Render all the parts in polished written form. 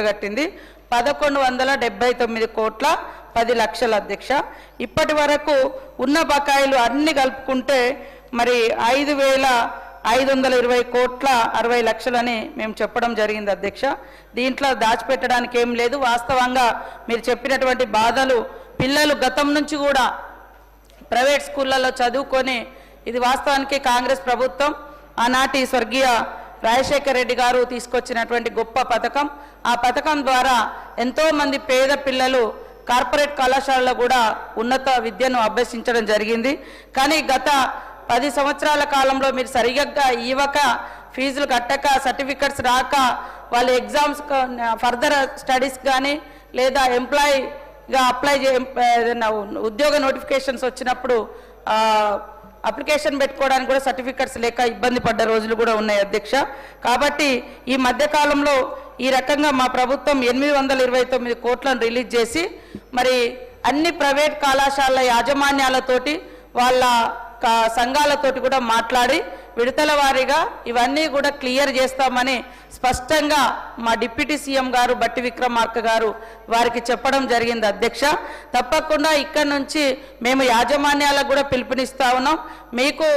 కట్టింది 1179 కోట్ల 10 లక్షల అధ్యక్ష. ఇప్పటి వరకు ఉన్న బకాయిలు అన్ని కలుపుకుంటే మరి 5520 కోట్ల 60 లక్షలని మేము చెప్పడం జరిగింది అధ్యక్ష. దీంట్లో దాచిపెట్టడానికి ఏం లేదు. వాస్తవంగా మీరు చెప్పినటువంటి బాధలు పిల్లలు గతం నుంచి కూడా ప్రైవేట్ స్కూళ్ళల్లో చదువుకొని ఇది వాస్తవానికి కాంగ్రెస్ ప్రభుత్వం ఆనాటి స్వర్గీయ రాజశేఖర్ రెడ్డి గారు తీసుకొచ్చినటువంటి గొప్ప పథకం. ఆ పథకం ద్వారా ఎంతోమంది పేద పిల్లలు కార్పొరేట్ కళాశాలలో కూడా ఉన్నత విద్యను అభ్యసించడం జరిగింది. కానీ గత 10 సంవత్సరాల కాలంలో మీరు సరిగ్గా ఇవ్వక, ఫీజులు కట్టక, సర్టిఫికెట్స్ రాక, వాళ్ళ ఎగ్జామ్స్ ఫర్దర్ స్టడీస్ కానీ లేదా ఎంప్లాయీగా అప్లై ఏదైనా ఉద్యోగ నోటిఫికేషన్స్ వచ్చినప్పుడు అప్లికేషన్ పెట్టుకోవడానికి కూడా సర్టిఫికెట్స్ లేక ఇబ్బంది పడ్డ రోజులు కూడా ఉన్నాయి అధ్యక్ష. కాబట్టి ఈ మధ్యకాలంలో ఈ రకంగా మా ప్రభుత్వం 829 కోట్లను రిలీజ్ చేసి మరి అన్ని ప్రైవేట్ కళాశాలల యాజమాన్యాలతోటి వాళ్ళ సంఘాలతోటి కూడా మాట్లాడి విడతల వారీగా ఇవన్నీ కూడా క్లియర్ చేస్తామని స్పష్టంగా మా డిప్యూటీ సీఎం గారు బట్టి విక్రమార్క గారు వారికి చెప్పడం జరిగింది అధ్యక్ష. తప్పకుండా ఇక్కడ నుంచి మేము యాజమాన్యాలకు కూడా పిలుపునిస్తా ఉన్నాం. మీకు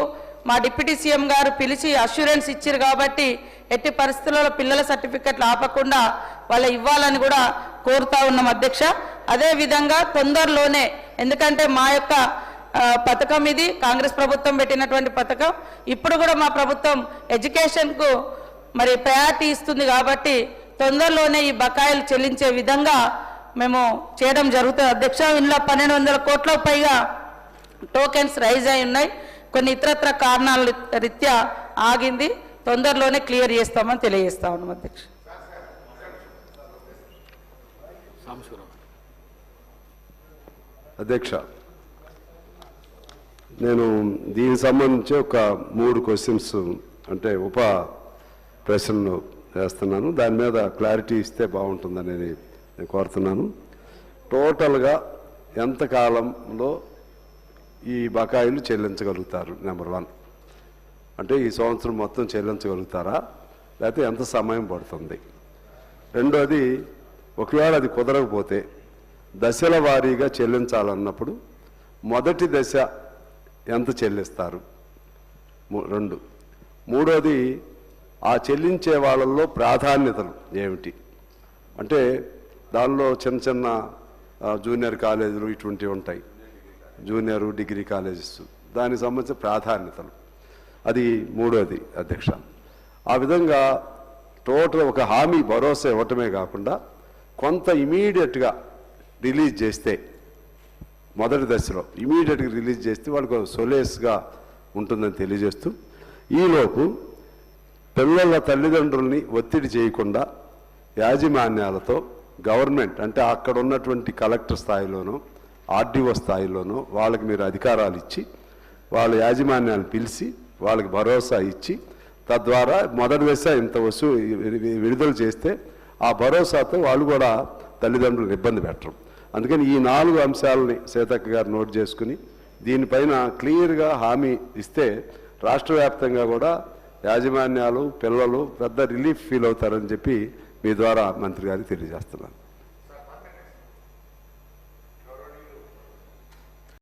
మా డిప్యూటీ సీఎం గారు పిలిచి అష్యూరెన్స్ ఇచ్చారు కాబట్టి ఎట్టి పరిస్థితుల్లో పిల్లల సర్టిఫికెట్లు ఆపకుండా వాళ్ళు ఇవ్వాలని కూడా కోరుతా ఉన్నాం అధ్యక్ష. అదేవిధంగా తొందరలోనే, ఎందుకంటే మా యొక్క పథకం ఇది కాంగ్రెస్ ప్రభుత్వం పెట్టినటువంటి పథకం, ఇప్పుడు కూడా మా ప్రభుత్వం ఎడ్యుకేషన్కు మరి ప్రయారిటీ ఇస్తుంది కాబట్టి తొందరలోనే ఈ బకాయిలు చెల్లించే విధంగా మేము చేయడం జరుగుతుంది అధ్యక్ష. ఇందులో 1200 కోట్లకు పైగా టోకెన్స్ రైజ్ అయి ఉన్నాయి. కొన్ని ఇతరత్ర కారణాల రీత్యా ఆగింది. తొందరలోనే క్లియర్ చేస్తామని తెలియజేస్తా ఉన్నాం అధ్యక్ష. అధ్యక్ష, నేను దీనికి సంబంధించి ఒక 3 క్వశ్చన్స్ అంటే ఉప ప్రశ్నలు వేస్తున్నాను. దాని మీద క్లారిటీ ఇస్తే బాగుంటుందనేది నేను కోరుతున్నాను. టోటల్గా ఎంతకాలంలో ఈ బకాయిలు చెల్లించగలుగుతారు? నెంబర్ 1 అంటే ఈ సంవత్సరం మొత్తం చెల్లించగలుగుతారా, లేకపోతే ఎంత సమయం పడుతుంది? రెండోది, ఒకవేళ అది కుదరకపోతే దశల వారీగా చెల్లించాలన్నప్పుడు మొదటి దశ ఎంత చెల్లిస్తారు? 2. మూడోది, ఆ చెల్లించే వాళ్ళల్లో ప్రాధాన్యతలు ఏమిటి? అంటే దానిలో చిన్న చిన్న జూనియర్ కాలేజీలు ఇటువంటివి ఉంటాయి, జూనియర్ డిగ్రీ కాలేజెస్, దానికి సంబంధించిన ప్రాధాన్యతలు, అది మూడోది అధ్యక్ష. ఆ విధంగా టోటల్ ఒక హామీ భరోసా ఇవ్వటమే కాకుండా కొంత ఇమీడియట్గా రిలీజ్ చేస్తే, మొదటి దశలో ఇమీడియట్గా రిలీజ్ చేస్తే వాళ్ళకు సొలేస్గా ఉంటుందని తెలియజేస్తూ, ఈలోపు పిల్లల తల్లిదండ్రుల్ని ఒత్తిడి చేయకుండా యాజమాన్యాలతో గవర్నమెంట్ అంటే అక్కడ ఉన్నటువంటి కలెక్టర్ స్థాయిలోనో ఆర్డీఓ స్థాయిలోనో వాళ్ళకి మీరు అధికారాలు ఇచ్చి వాళ్ళ యాజమాన్యాలు పిలిచి వాళ్ళకి భరోసా ఇచ్చి తద్వారా మొదటి దశ ఇంత విడుదల చేస్తే ఆ భరోసాతో వాళ్ళు కూడా తల్లిదండ్రులను ఇబ్బంది పెట్టరు. అందుకని ఈ 4 అంశాలని సీతక్క గారు నోట్ చేసుకుని దీనిపైన క్లియర్గా హామీ ఇస్తే రాష్ట్ర వ్యాప్తంగా కూడా యాజమాన్యాలు పిల్లలు పెద్ద రిలీఫ్ ఫీల్ అవుతారని చెప్పి మీ ద్వారా మంత్రి గారికి తెలియజేస్తున్నాను.